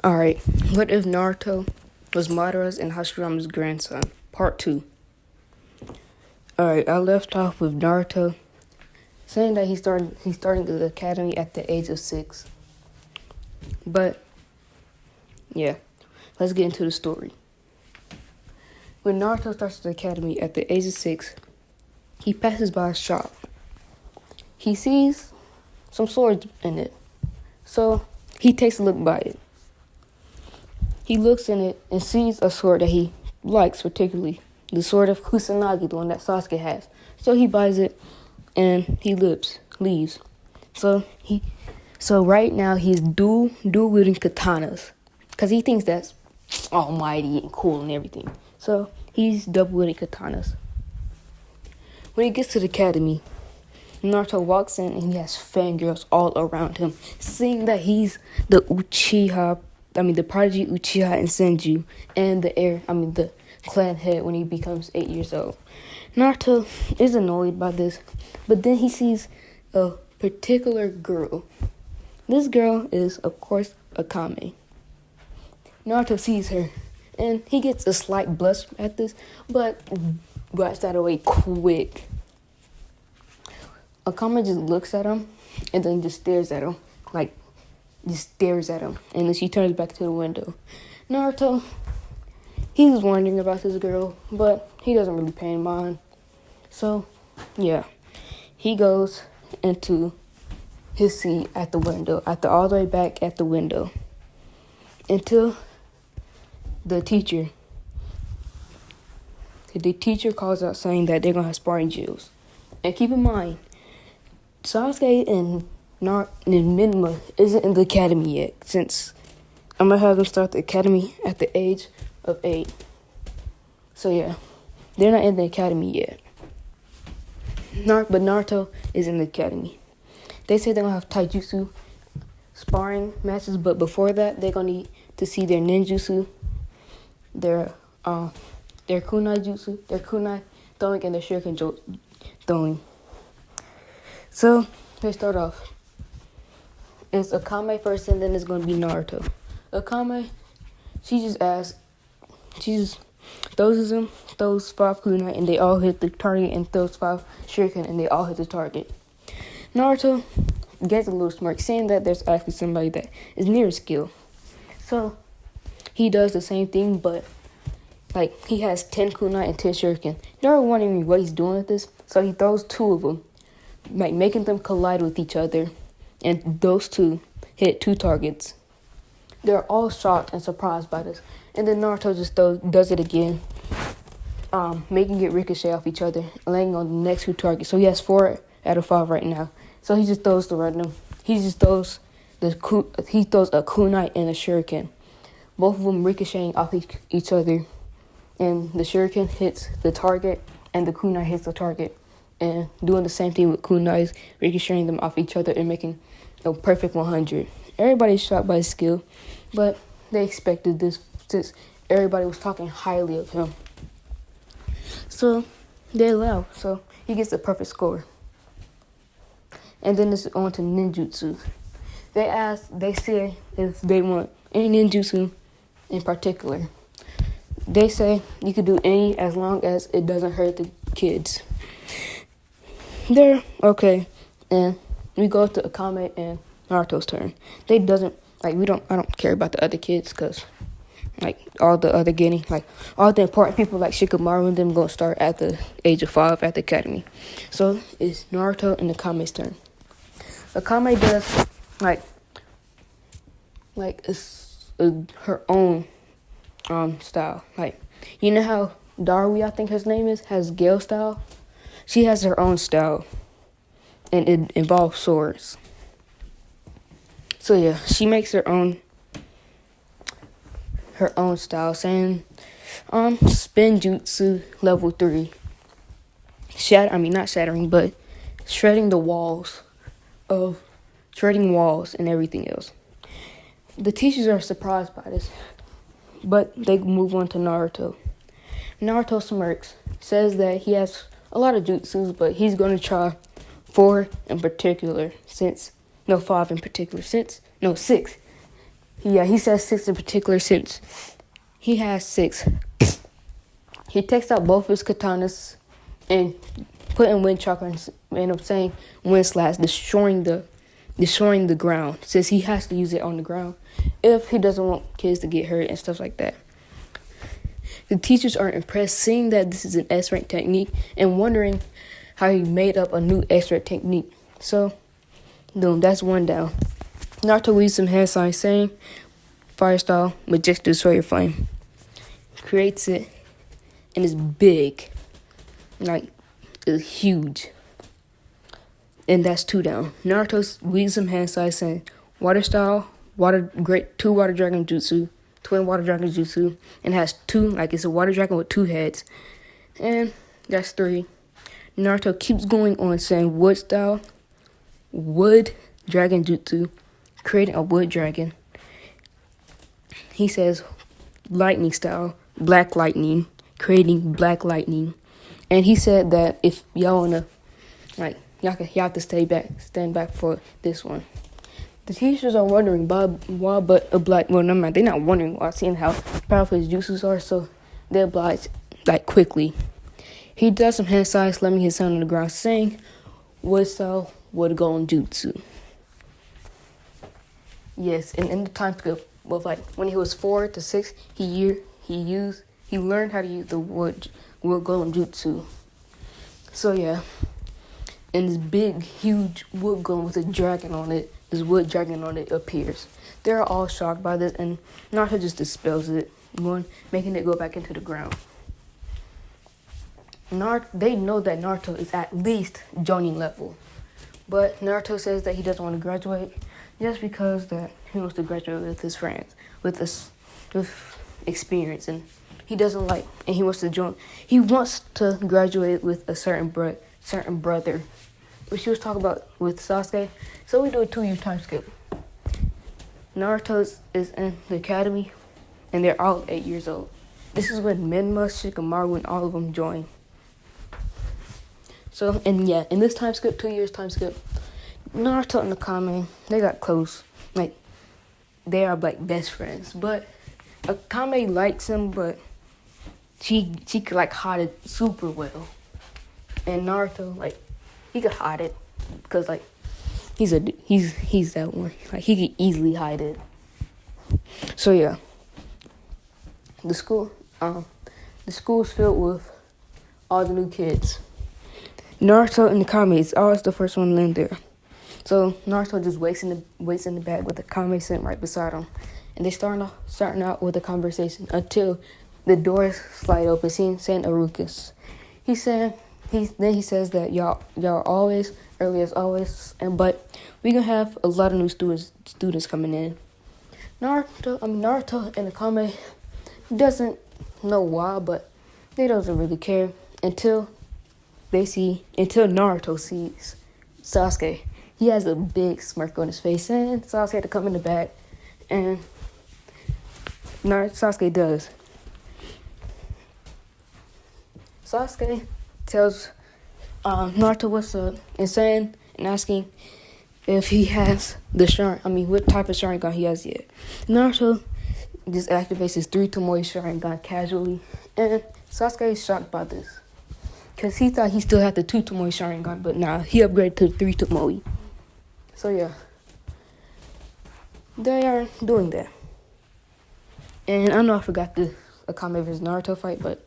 Alright, what if Naruto was Madara's and Hashirama's grandson? Part 2. Alright, I left off with Naruto saying that he's starting the academy at the age of 6. But, yeah, let's get into the story. When Naruto starts the academy at the age of 6, he passes by a shop. He sees some swords in it, so he takes a look by it. He looks in it and sees a sword that he likes particularly, the sword of Kusanagi, the one that Sasuke has. So he buys it and he leaves. So right now he's dual wielding katanas because he thinks that's almighty and cool and everything. So he's double wielding katanas. When he gets to the academy, Naruto walks in and he has fangirls all around him, seeing that he's the prodigy Uchiha and Senju, and the clan head when he becomes 8 years old. Naruto is annoyed by this, but then he sees a particular girl. This girl is, of course, Akame. Naruto sees her, and he gets a slight blush at this, but brushes that away quick. Akame just looks at him, and then just stares at him, and then she turns back to the window. Naruto, he's wondering about this girl, but he doesn't really pay mind. So, yeah, he goes into his seat at the window, all the way back at the window, until the teacher calls out saying that they're going to have sparring drills. And keep in mind, Sasuke and Menma isn't in the academy yet, since I'm going to have them start the academy at the age of 8. So yeah, they're not in the academy yet. But Naruto is in the academy. They say they're going to have taijutsu sparring matches, but before that, they're going to need to see their ninjutsu, their kunai jutsu, their kunai throwing, and their shuriken throwing. So, let's start off. It's Akame first, and then it's going to be Naruto. Akame, she just throws 5 kunai, and they all hit the target, and throws 5 shuriken, and they all hit the target. Naruto gets a little smirk, saying that there's actually somebody that is near skill. So, he does the same thing, but he has 10 kunai and 10 shuriken. They're wondering what he's doing with this, so he throws 2 of them, making them collide with each other, and those 2 hit 2 targets. They're all shocked and surprised by this, and then Naruto just does it again, making it ricochet off each other, landing on the next 2 targets. So he has 4 out of 5 right now. So he just throws the random. He throws a kunai and a shuriken, both of them ricocheting off each other, and the shuriken hits the target, and the kunai hits the target. And doing the same thing with kunais, ricocheting them off each other and making a perfect 100. Everybody's shocked by his skill, but they expected this since everybody was talking highly of him. So they allow. So he gets a perfect score. And then it's on to ninjutsu. They say if they want any ninjutsu in particular. They say you could do any as long as it doesn't hurt the kids. They're okay, and we go to Akame and Naruto's turn. I don't care about the other kids, because all the important people like Shikamaru and them gonna start at the age of 5 at the academy. So it's Naruto and Akame's turn. Akame does her own style. You know how Darui, I think his name is, has Gale style? She has her own style, and it involves swords. So yeah, she makes her own style, saying, spin jutsu level 3. Not shattering, but shredding walls and everything else. The teachers are surprised by this, but they move on to Naruto. Naruto smirks, says that he has a lot of jutsus, but he's going to try 5 in particular, since Yeah, he says 6 in particular since he has 6. He takes out both his katanas and put in wind chakra and end up saying wind slash, destroying the ground. Since he has to use it on the ground if he doesn't want kids to get hurt and stuff like that. The teachers are impressed seeing that this is an S-rank technique and wondering how he made up a new S-rank technique. So, boom, that's one down. Naruto leaves some hand signs saying, fire style, majestic destroyer flame. Creates it, and it's big. Like, it's huge. And that's 2 down. Naruto leaves some hand signs saying, water style, two water dragon jutsu, twin water dragon jutsu, and has 2, like it's a water dragon with 2 heads. And that's 3. Naruto keeps going on saying wood style, wood dragon jutsu, creating a wood dragon. He says lightning style, black lightning, creating black lightning. And he said that if y'all wanna, like, y'all have to stand back for this one. The teachers are wondering why but oblige. Well, no matter, they're not wondering why, seeing how powerful his jutsus are, so they oblige like quickly. He does some hand signs, slamming his hand on the ground, saying, "Wood style, would go on jutsu." Yes, and in the time skip of like when he was 4 to 6, he learned how to use the wood golem jutsu. So yeah, and this big, huge wood golem with a dragon on it. This wood dragon on it appears. They're all shocked by this, and Naruto just dispels it, making it go back into the ground. They know that Naruto is at least Jonin level, but Naruto says that he doesn't want to graduate just because that he wants to graduate with his friends, with experience, and he doesn't like, and he wants to join. He wants to graduate with a certain brother, which he was talking about with Sasuke. So we do a 2-year time skip. Naruto is in the academy, and they're all 8 years old. This is when Menma, Shikamaru, and all of them join. So, and yeah, in this time skip, 2 years time skip, Naruto and Akame, they got close. Like, they are like best friends. But Akame likes him, but she could like hide it super well. And Naruto, like, he could hide it because like he's that one. Like, he could easily hide it. So yeah, the school's filled with all the new kids. Naruto and Akame is always the first one in there. So Naruto just waits in the bag with Akame sitting right beside him, and they starting out with a conversation until the doors slide open, saying Arukas. He says that y'all always early as always, but we gonna have a lot of new students coming in. Naruto and Akame doesn't know why, but they doesn't really care until Naruto sees Sasuke. He has a big smirk on his face, and Sasuke had to come in the back, and Sasuke does. Sasuke tells Naruto what's up and asking if he has what type of Sharingan he has yet. Naruto just activates his 3 Tomoe Sharingan casually, and Sasuke is shocked by this because he thought he still had the 2 Tomoe Sharingan, but nah, he upgraded to 3 Tomoe. So yeah, they are doing that. And I know I forgot the Akame vs Naruto fight, but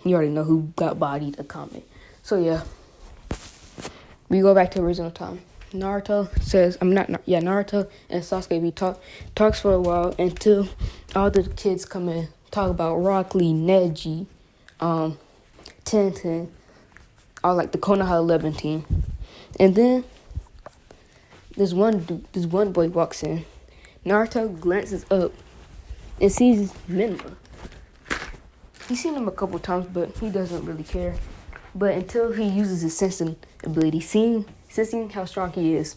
you already know who got bodied, Akame. So yeah, we go back to original time. Naruto and Sasuke talks for a while until all the kids come in, talk about Rock Lee, Neji, Tenten, all like the Konoha 11 team. And then this one boy walks in. Naruto glances up and sees Menma. He's seen him a couple times, but he doesn't really care. But until he uses his sensing ability, sensing how strong he is,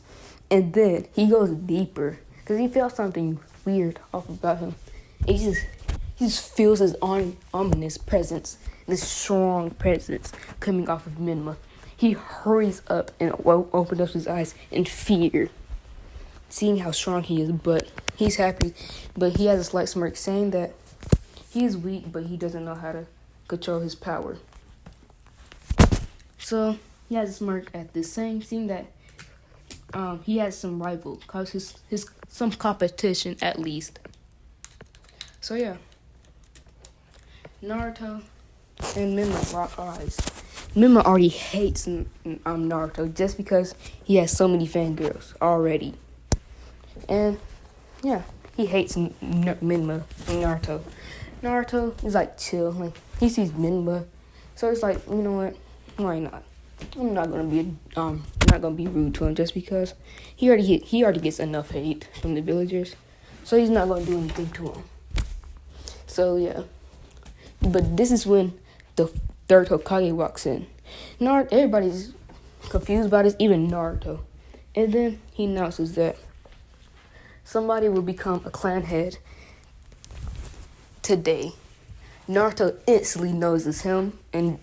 and then he goes deeper because he felt something weird off about him. And he just feels his ominous presence, this strong presence coming off of Menma. He hurries up and opens up his eyes in fear. seeing how strong he is, but he's happy. But he has a slight smirk saying that he is weak, but he doesn't know how to control his power. So he has a smirk at this seeing that he has some rival, cause his some competition at least. So yeah, Naruto and Menma lock eyes. Menma already hates Naruto just because he has so many fangirls already, and yeah, he hates Menma and Naruto. Naruto is like chill, like he sees Menma, so it's like, you know what, why not? I'm not gonna be rude to him just because he already gets enough hate from the villagers, so he's not gonna do anything to him. So yeah, but this is when the third Hokage walks in. Everybody's confused about this, even Naruto, and then he announces that somebody will become a clan head today. Naruto instantly knows it's him and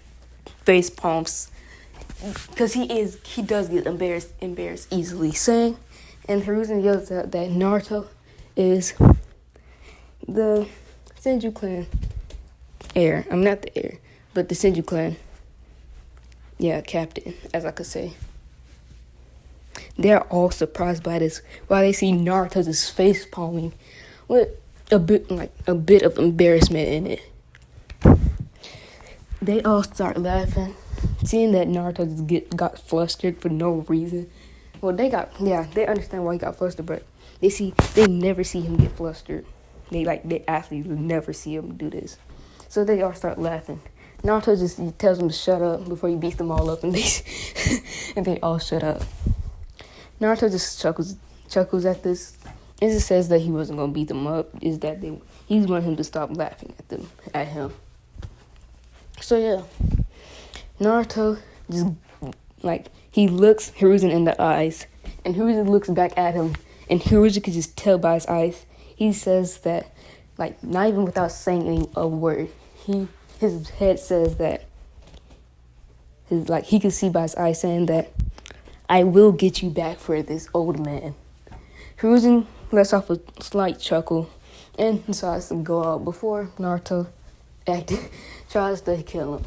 face palms. Because he does get embarrassed easily, saying, and Hiruzen yells out that Naruto is the Senju clan heir. I'm not the heir, but the Senju clan, captain, as I could say. They're all surprised by this, while they see Naruto's face palming with a bit of embarrassment in it. They all start laughing, seeing that Naruto just got flustered for no reason. Well, they understand why he got flustered, but they never see him get flustered. They actually never see him do this. So they all start laughing. Naruto just tells them to shut up before he beats them all up, and they all shut up. Naruto just chuckles at this. It just says that he wasn't gonna beat them up. Is that he's wanting him to stop laughing at him. So yeah, Naruto just he looks Hiruzen in the eyes, and Hiruzen looks back at him, and Hiruzen could just tell by his eyes. He says that, not even without saying a word, his head says that he could see by his eyes saying that, "I will get you back for this, old man." Hiruzen lets off a slight chuckle and decides to go out before Naruto tries to kill him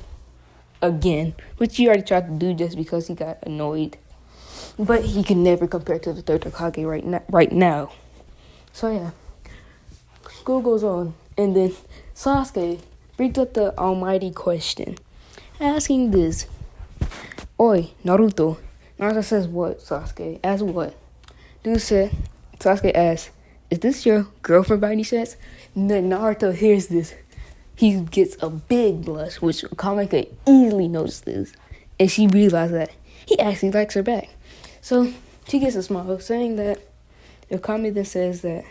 again, which he already tried to do just because he got annoyed. But he can never compare to the third Hokage right now. So yeah, school goes on, and then Sasuke brings up the almighty question, asking this: "Oi, Naruto." Naruto says, "What, Sasuke?" As what? Sasuke asks, "Is this your girlfriend by any chance?" And then Naruto hears this. He gets a big blush, which Akame could easily notice this. And she realizes that he actually likes her back. So she gets a smile, saying that Akame then says that,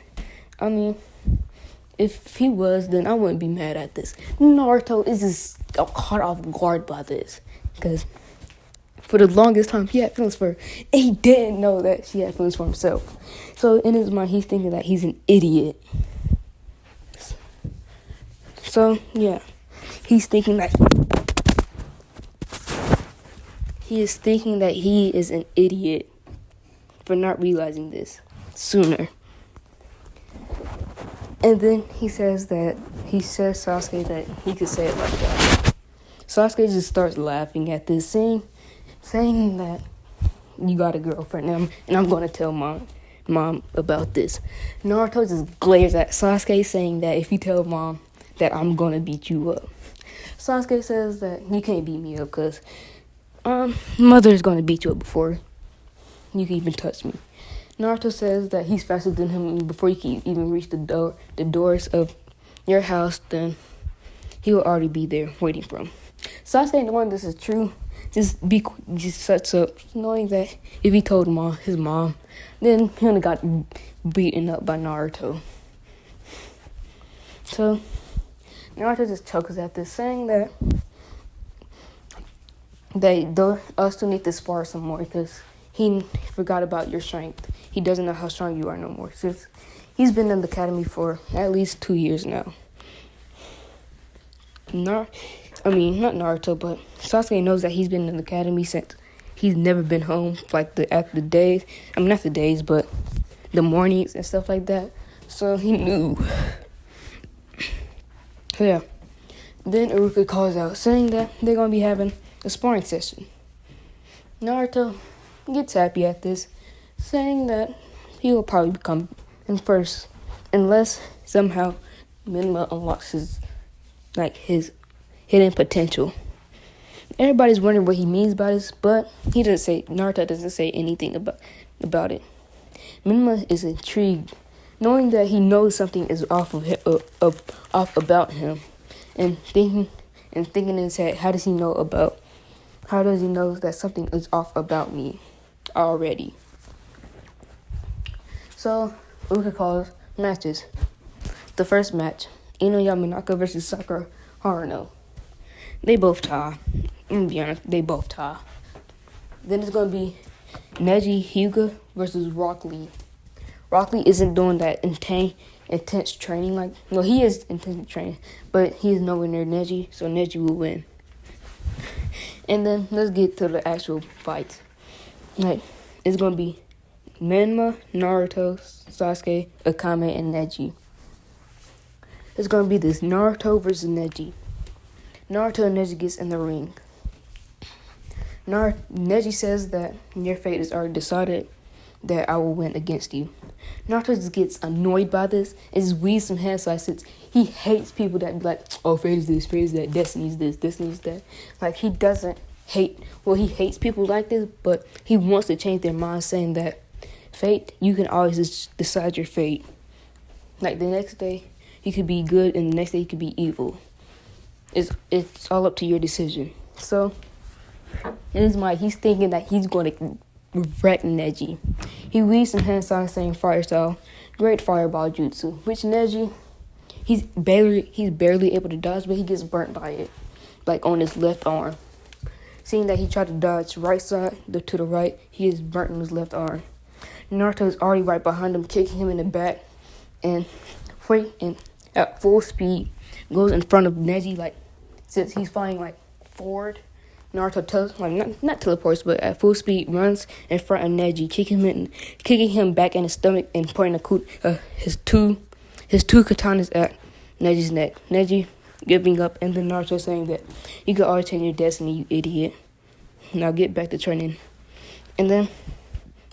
if he was, then I wouldn't be mad at this. Naruto is just caught off guard by this, because for the longest time he had feelings for her, and he didn't know that she had feelings for himself. So in his mind, he's thinking that he's an idiot. So yeah, he's thinking that he is an idiot for not realizing this sooner. And then he says Sasuke that he could say it like that. Sasuke just starts laughing at this, saying that you got a girlfriend now, and I'm going to tell mom about this. Naruto just glares at Sasuke, saying that if you tell mom that I'm going to beat you up. Sasuke says that you can't beat me up because mother's going to beat you up before you can even touch me. Naruto says that he's faster than him, and before you can even reach the doors of your house, then he will already be there waiting for him. Sasuke, knowing this is true, just shuts up, knowing that if he told his mom, then he would have got beaten up by Naruto. So Naruto just chuckles at this, saying that us still need to spar some more because he forgot about your strength. He doesn't know how strong you are no more, since he's been in the academy for at least 2 years now. Not Naruto, but Sasuke knows that he's been in the academy since he's never been home, but the mornings and stuff like that. So he knew. So yeah. Then Iruka calls out, saying that they're gonna be having a sparring session. Naruto gets happy at this, saying that he will probably become in first, unless somehow Menma unlocks his hidden potential. Everybody's wondering what he means by this, but Naruto doesn't say anything about it. Menma is intrigued, knowing that he knows something is off about him, and thinking in his head, how does he know that something is off about me already? So Uka calls matches. The first match, Ino Yamanaka versus Sakura Haruno. They both tie. I'm gonna be honest, they both tie. Then it's gonna be Neji Hyuga versus Rock Lee. Rock Lee isn't doing that intense training he is intense training, but he is nowhere near Neji, so Neji will win. And then let's get to the actual fights. It's gonna be Menma, Naruto, Sasuke, Akame, and Neji. It's gonna be this Naruto versus Neji. Naruto and Neji gets in the ring. Neji says that your fate is already decided, that I will win against you. Naruto just gets annoyed by this and just weaves some hand sides since he hates people that be like, oh, fate is this, fate is that, destiny is this, destiny is that. He doesn't hate, he hates people like this, but he wants to change their mind, saying that fate, you can always just decide your fate. The next day, you could be good, and the next day you could be evil. It's all up to your decision. So, in his mind, he's thinking that he's going to wreck Neji. He weaves some hand signs saying fire style, great fireball jutsu, which Neji, he's barely able to dodge, but he gets burnt by it, on his left arm. Seeing that he tried to dodge right side to the right, he is burnt on his left arm. Naruto is already right behind him, kicking him in the back, and at full speed goes in front of Neji, since he's flying forward. Naruto not teleports, but at full speed runs in front of Neji, kicking him back in his stomach and pointing his two katanas at Neji's neck. Neji giving up, and then Naruto saying that you can always change your destiny, you idiot. Now get back to training. And then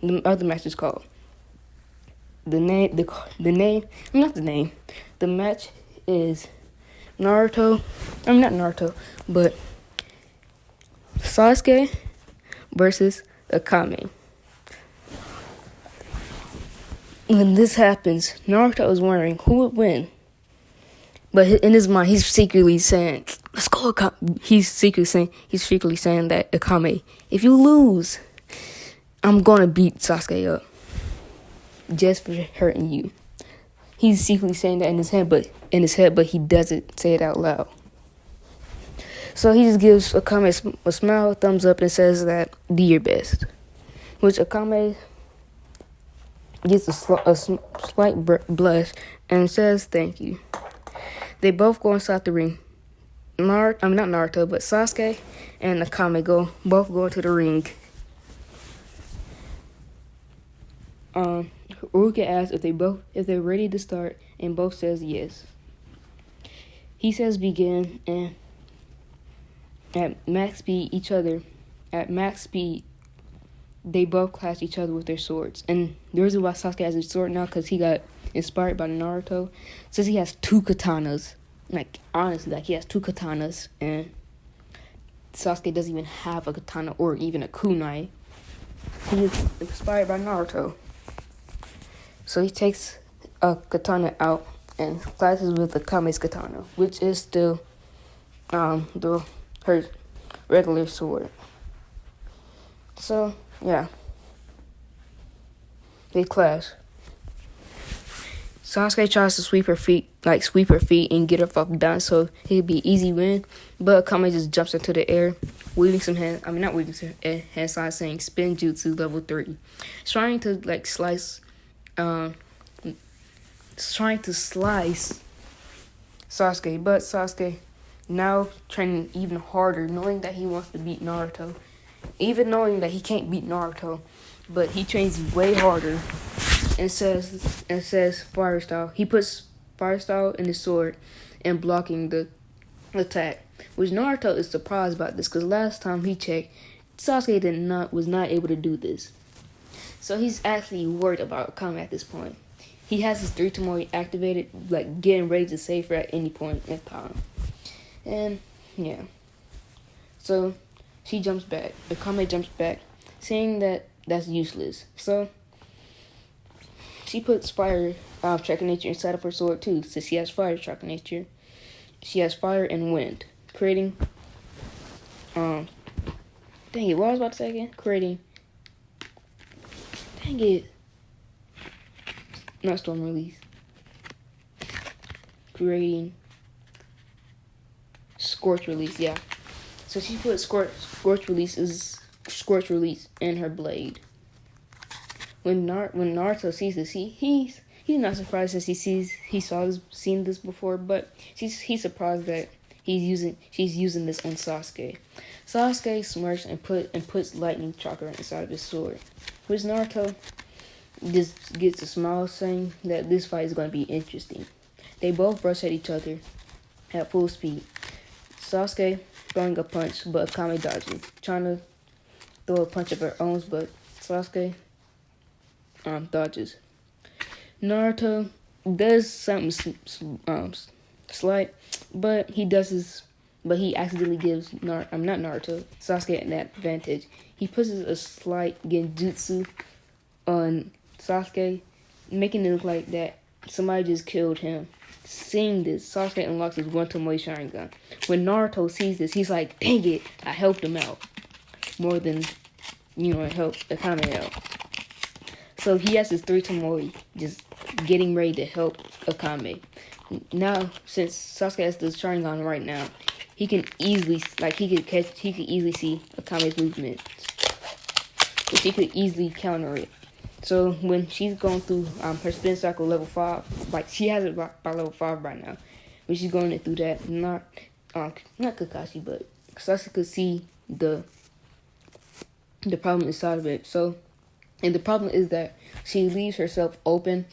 the other match is called. The match is Naruto. Not Naruto, but Sasuke versus Akame. When this happens, Naruto is wondering who would win. But in his mind, he's secretly saying, let's go, Akame. He's secretly saying that, Akame, if you lose, I'm going to beat Sasuke up. Just for hurting you. He's secretly saying that in his head, but he doesn't say it out loud. So he just gives Akame a smile, a thumbs up, and says that, do your best. Which Akame gets a slight blush and says thank you. They both go inside the ring. Not Naruto, but Sasuke and Akame both go into the ring. Uruka asks if they're ready to start, and both says yes. He says begin, and at max speed, they both clash each other with their swords. And the reason why Sasuke has a sword now, because he got inspired by Naruto, since he has two katanas. Honestly, he has two katanas, and Sasuke doesn't even have a katana or even a kunai. He is inspired by Naruto. So he takes a katana out and clashes with Akame's katana, which is still her regular sword. So yeah, they clash. Sasuke tries to sweep her feet and get her off the down, so it'd be easy win. But Akame just jumps into the air, hand signs saying spin jutsu level 3, trying to slice Sasuke, but Sasuke now training even harder, knowing that he wants to beat Naruto, even knowing that he can't beat Naruto, but he trains way harder and says fire style. He puts fire style in his sword and blocking the attack. Which Naruto is surprised about this because last time he checked, Sasuke was not able to do this. So he's actually worried about Akame at this point. He has his 3 Tomori activated, like getting ready to save her at any point in time. And yeah. So she jumps back. Akame jumps back, saying that that's useless. So she puts fire tracker nature inside of her sword too, since she has fire tracker nature. She has fire and wind, creating dang it, what I was about to say again? Dang it. Not storm release. Creating scorch release, yeah. So she put scorch release in her blade. When Naruto sees this, he's not surprised since he's seen this before, but he's surprised that she's using this on Sasuke. Sasuke smirks and puts lightning chakra inside of his sword, which Naruto just gets a smile, saying that this fight is going to be interesting. They both rush at each other at full speed. Sasuke throwing a punch, but Akame dodging, trying to throw a punch of her own, but Sasuke dodges. Naruto does something slight, but he accidentally gives Sasuke an advantage. He puts a slight genjutsu on Sasuke, making it look like that somebody just killed him. Seeing this, Sasuke unlocks his 1 Tomoe Sharingan. When Naruto sees this, he's like, dang it, I helped him out. More than, I helped Akame out. So he has his 3 Tomoe just getting ready to help Akame. Now, since Sasuke has the Sharingan right now, he can easily, he could easily see Akame's movements, which he could easily counter it. So when she's going through her spin cycle level 5, she has it by level 5 right now. When she's going through that, not Kakashi, but Sasuke could see the problem inside of it. So, and the problem is that she leaves herself open,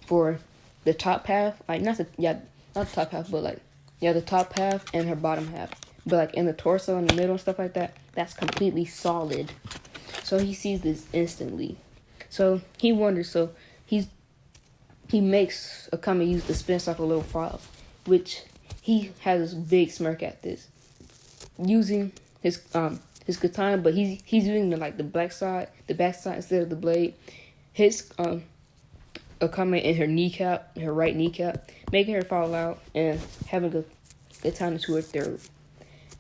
for the top half, not the top half, but the top half and her bottom half. But in the torso and the middle and stuff like that, that's completely solid. So he sees this instantly. So he wonders. So he makes Akame use the spin cycle level 5, which he has this big smirk at this, using his katana, but he's using the back side instead of the blade. Hits Akame in her right kneecap, making her fall out and having a katana to her throat.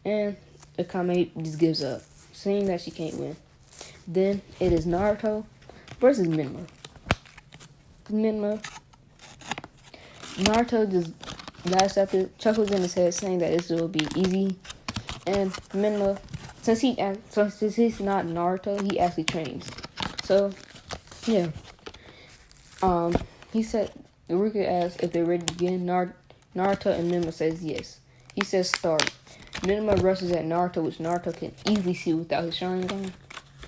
And Akame just gives up, saying that she can't win. Then it is Naruto versus Menma. Naruto just laughs at it, chuckles in his head, saying that this will be easy. And Menma, since he's not Naruto, he actually trains. So, yeah. He said, Ruka asked if they're ready to begin. Naruto and Menma says yes. He says start. Menma rushes at Naruto, which Naruto can easily see without his Sharingan.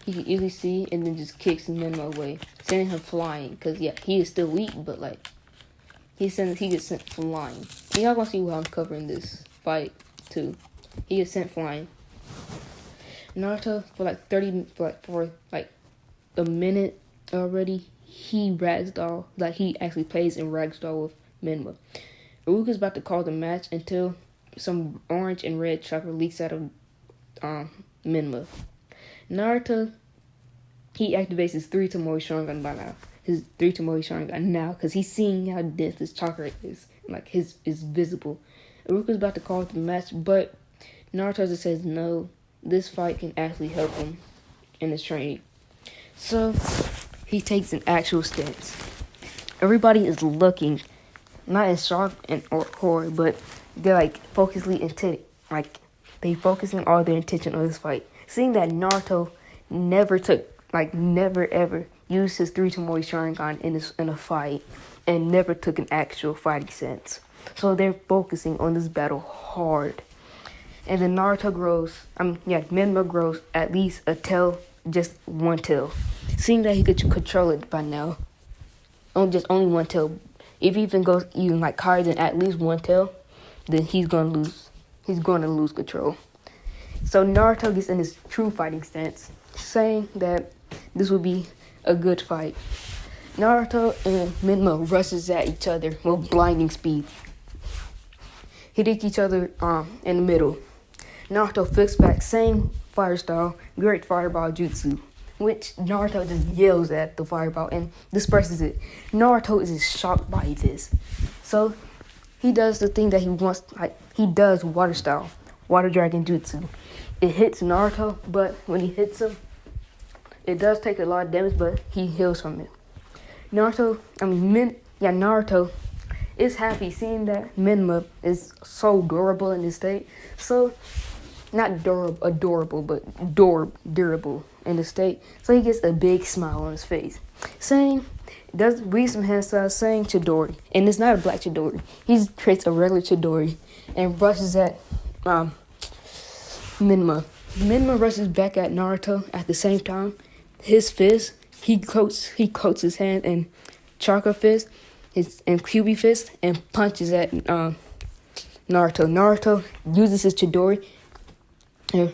He can easily see and then just kicks Menma away, sending him flying. Cause he is still weak, but he gets sent flying. And y'all gonna see why I'm covering this fight too. He gets sent flying. Naruto for a minute already, he ragdoll, he actually plays in ragdoll with Menma. Iruka's about to call the match until some orange and red chakra leaks out of Menma. Naruto, he activates his 3 Tomoe Sharingan by now. His 3 Tomoe Sharingan now, because he's seeing how dense this chakra is. Is visible. Iruka's about to call the match, but Naruto just says no. This fight can actually help him in his training. So, he takes an actual stance. Everybody is looking, not in shock or horror, but they're focusing all their attention on this fight. Seeing that Naruto never ever used his 3 Tomoe Sharingan in a fight, and never took an actual fighting sense. So they're focusing on this battle hard. And then Menma grows at least a tail, just one tail. Seeing that he could control it by now, just only one tail. If he even goes even like higher than at least one tail, then he's gonna lose. He's gonna lose control. So Naruto gets in his true fighting stance, saying that this will be a good fight. Naruto and Menma rushes at each other with blinding speed, hitting each other in the middle. Naruto flicks back, same fire style, great fireball jutsu, which Naruto just yells at the fireball and disperses it. Naruto is just shocked by this. So he does the thing that he wants, like he does water style, water dragon jutsu. It hits Naruto, but when he hits him, it does take a lot of damage, but he heals from it. Naruto is happy seeing that Menma is so durable in this state. So, not adorable, but durable in the state. So he gets a big smile on his face, reads some hand styles, saying Chidori, and it's not a black Chidori. He creates a regular Chidori and rushes at Menma. Menma rushes back at Naruto at the same time. His fist, he coats his hand in chakra fist, and QB fist, and punches at Naruto. Naruto uses his Chidori and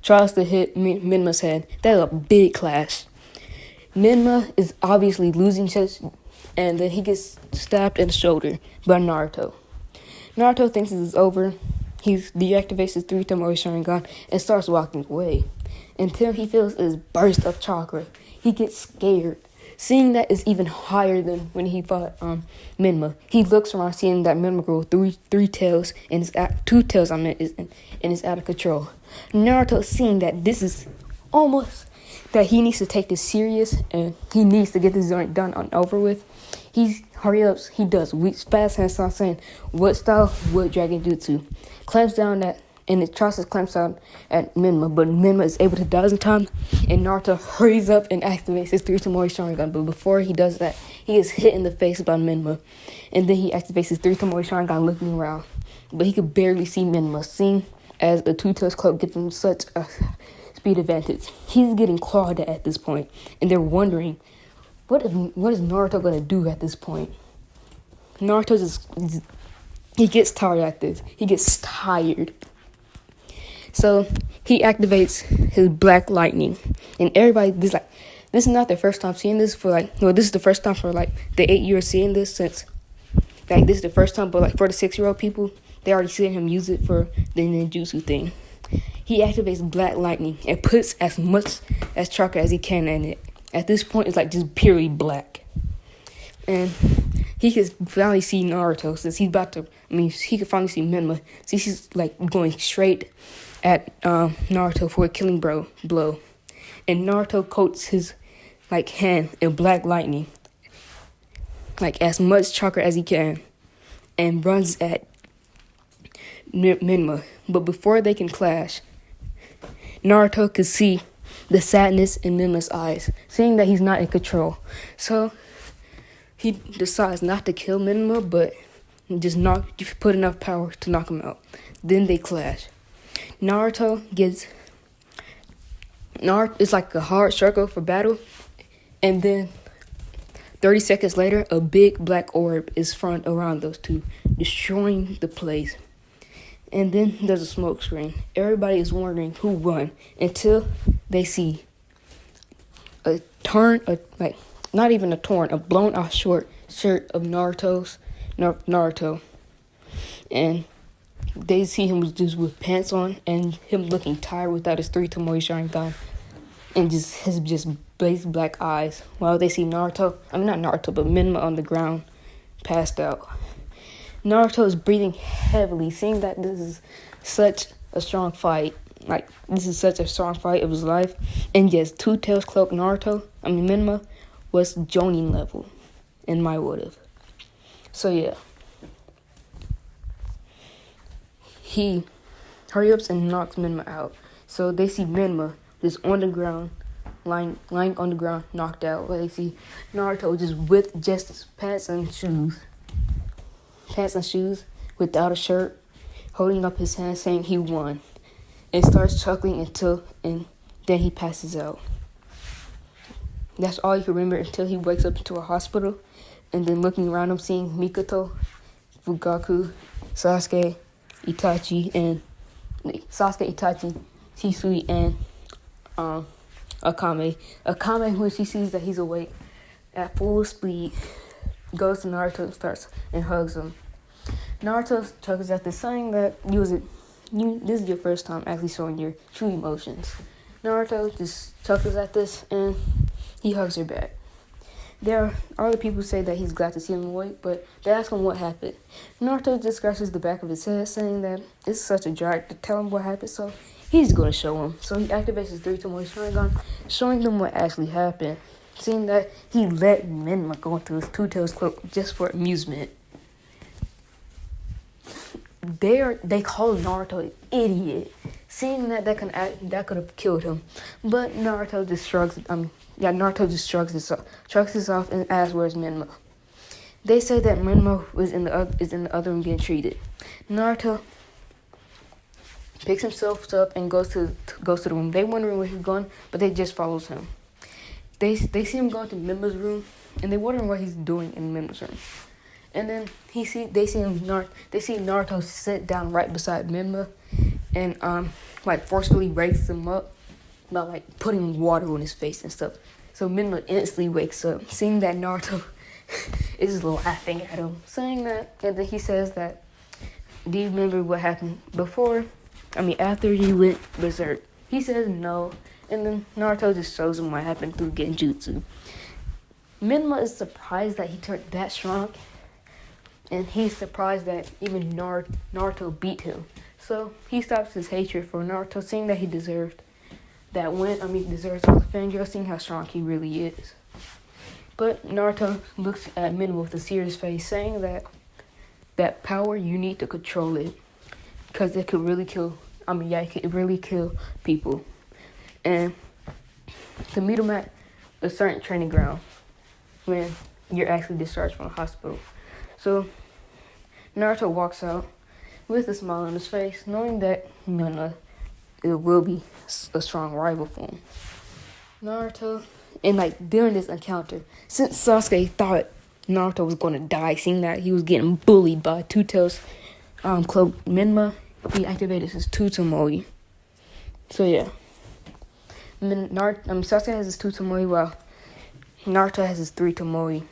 tries to hit Menma's head. That's a big clash. Menma is obviously losing and then he gets stabbed in the shoulder by Naruto. Naruto thinks this is over. He deactivates his 3 Tomoe Sharingan and starts walking away until he feels this burst of chakra. He gets scared, seeing that it's even higher than when he fought Menma. He looks around, seeing that Menma grew three tails, and his 2 tails is out of control. Naruto, seeing that this is almost that he needs to take this serious and he needs to get this joint done and over with. He does weak fast hand style, saying what style, what dragon jutsu. Clamps down and it tries to clamp down at Menma, but Menma is able to dodge in time, and Naruto hurries up and activates his 3 Tomoe Sharingan. But before he does that, he is hit in the face by Menma, and then he activates his 3 Tomoe Sharingan, looking around, but he could barely see Menma, seeing as the 2 tails cloak gives him such a speed advantage. He's getting clawed at this point, and they're wondering what is Naruto gonna do at this point. Naruto he gets tired at this. He gets tired. So he activates his black lightning. And everybody, this is not their first time seeing this this is the first time for the 8 years seeing this since, this is the first time, but for the 6-year-old people, they already seen him use it for the ninjutsu thing. He activates black lightning and puts as much as chakra as he can in it. At this point, it's just purely black. And he can finally see Naruto since he can finally see Menma since he's going straight at Naruto for a killing blow. And Naruto coats his hand in black lightning, as much chakra as he can, and runs at Menma. But before they can clash, Naruto could see the sadness in Menma's eyes, seeing that he's not in control. So he decides not to kill Menma, but just put enough power to knock him out. Then they clash. It's like a hard circle for battle, and then 30 seconds later, a big black orb is formed around those two, destroying the place. And then there's a smoke screen. Everybody is wondering who won until they see a blown out short shirt of Naruto. And they see him just with pants on and him looking tired without his 3 Tomoe Sharingan and his blazed black eyes, while they see not Naruto, but Menma on the ground, passed out. Naruto is breathing heavily, seeing that this is such a strong fight. This is such a strong fight of his life. And yes, 2 Tails Cloak Menma was Jonin level in my would've. So yeah. He hurry-ups and knocks Menma out. So they see Menma just on the ground, lying on the ground, knocked out. While they see Naruto just with just pants and shoes without a shirt, holding up his hand saying he won, and starts chuckling and then he passes out. That's all you can remember until he wakes up into a hospital, and then looking around him, seeing Mikoto, Fugaku, Sasuke, Itachi, Shisui, and Akame. Akame, when she sees that he's awake at full speed, goes to Naruto first and hugs him. Naruto chuckles at this, saying that this is your first time actually showing your true emotions. Naruto just chuckles at this and he hugs her back. There are other people say that he's glad to see him awake, but they ask him what happened. Naruto just scratches the back of his head, saying that it's such a drag to tell him what happened, so he's going to show him. So he activates his 3 Tomoe Sharingan, showing them what actually happened, seeing that he let Menma go into his two-tails cloak just for amusement. They call Naruto an idiot, seeing that could have killed him, but Naruto just shrugs this off and asks where's Menma. They say that Menma is in the other room getting treated. Naruto picks himself up and goes to the room. They wondering where he's going, but they just follows him. They see him go to Menma's room, and they wondering what he's doing in Menma's room. And then they see Naruto sit down right beside Menma, and forcefully wakes him up by putting water on his face and stuff. So Menma instantly wakes up, seeing that Naruto is laughing at him, saying that, and then he says that, do you remember what happened after he went berserk? He says no, and then Naruto just shows him what happened through Genjutsu. Menma is surprised that he turned that strong, and he's surprised that even Naruto beat him. So he stops his hatred for Naruto, seeing that he deserves all the fangirls, seeing how strong he really is. But Naruto looks at Menma with a serious face, saying that power, you need to control it, because it could really kill. It could really kill people. And to meet him at a certain training ground when you're actually discharged from the hospital. So Naruto walks out with a smile on his face, knowing that it will be a strong rival for him. Naruto, and during this encounter, since Sasuke thought Naruto was going to die, seeing that he was getting bullied by Two-Tails cloak Menma, he activated his 2 Tomoe. So yeah, Sasuke has his 2 Tomoe while Naruto has his 3 Tomoe.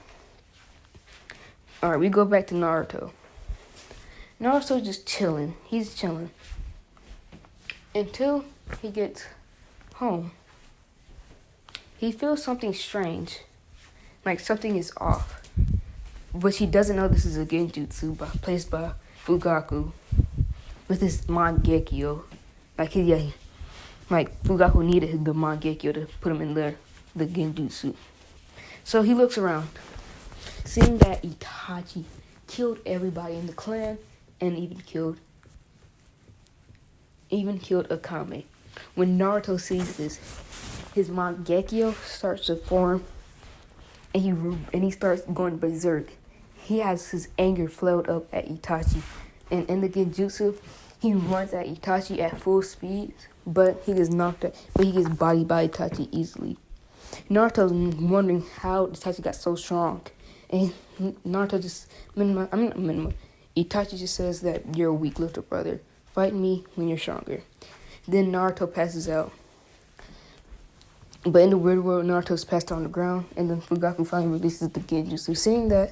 Alright, we go back to Naruto. Naruto's just chilling. He's chilling until he gets home. He feels something strange, like something is off, but he doesn't know this is a genjutsu placed by Fugaku with his Mangekyou. Fugaku needed the Mangekyou to put him in the genjutsu. So he looks around, seeing that Itachi killed everybody in the clan and even killed Akame. When Naruto sees this, his Mangekyou starts to form, and he starts going berserk. He has his anger flared up at Itachi, and in the genjutsu, he runs at Itachi at full speed, but he gets bodied by Itachi easily. Naruto's wondering how Itachi got so strong, and Itachi just says that you're a weak little brother. Fight me when you're stronger. Then Naruto passes out. But in the weird world, Naruto's passed on the ground, and then Fugaku finally releases the genjutsu, seeing that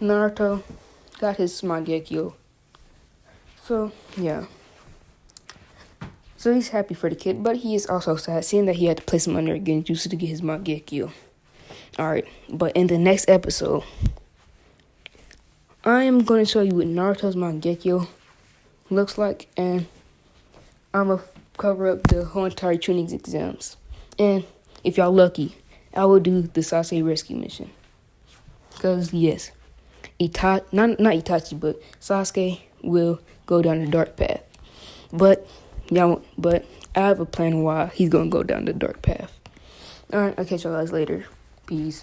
Naruto got his Mangekyou. So, yeah. So he's happy for the kid, but he is also sad, seeing that he had to place him under a genjutsu to get his Mangekyou. Alright, but in the next episode, I am going to show you what Naruto's Mangekyou looks like, and I'm going to cover up the whole entire Chunin's exams. And if y'all lucky, I will do the Sasuke rescue mission. Because, yes, not Itachi, but Sasuke will go down the dark path. But I have a plan why he's going to go down the dark path. Alright, I'll catch y'all guys later. Peace.